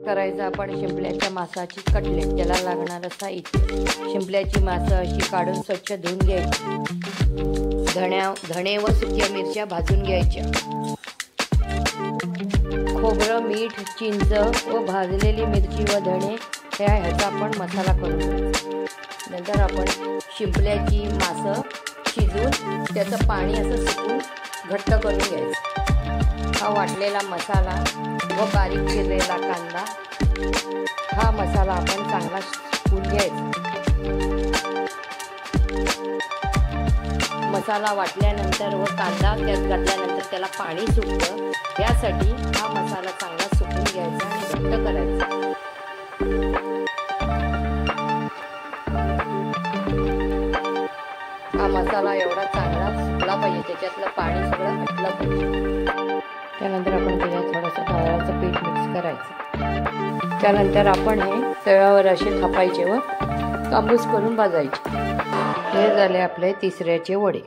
करायचं आपण शिंपल्याच्या मांसाची कटलेट. त्याला लागणारं साहित्य: शिंपल्याची मांस अशी काढून स्वच्छ धुवून घ्यायची. धणे व सुक्या मिरच्या भाजून घ्यायच्या. खोबरं, मीठ, चिंच व भाजलेली मिरची व धणे ह्याचा आपण मसाला करून घ्यायचा. नंतर आपण शिंपल्याची मांस शिजवून त्याचं पाणी असं सुकून घट्ट करून घ्यायचं. हा वाटलेला मसाला व बारीक चिरलेला कांदा, हा मसाला आपण चांगला शिजवून घ्यायचा. मसाला वाटल्यानंतर व कांदा त्यात घातल्यानंतर त्याला पाणी सुटतं. यासाठी हा मसाला चांगला सुकून घ्यायचा आणि घट्ट करायचा. हा मसाला एवढा चांगला सुकला पाहिजे, त्याच्यातलं पाणी सगळं हटलं पाहिजे. त्यानंतर आपण त्याच्यात थोडंसं तांदळाचं पीठ मिक्स करायचं. त्यानंतर आपण हे तव्यावर असे थापायचे व कापूस करून भाजायचे. हे झाले आपले तिसऱ्याचे वडे.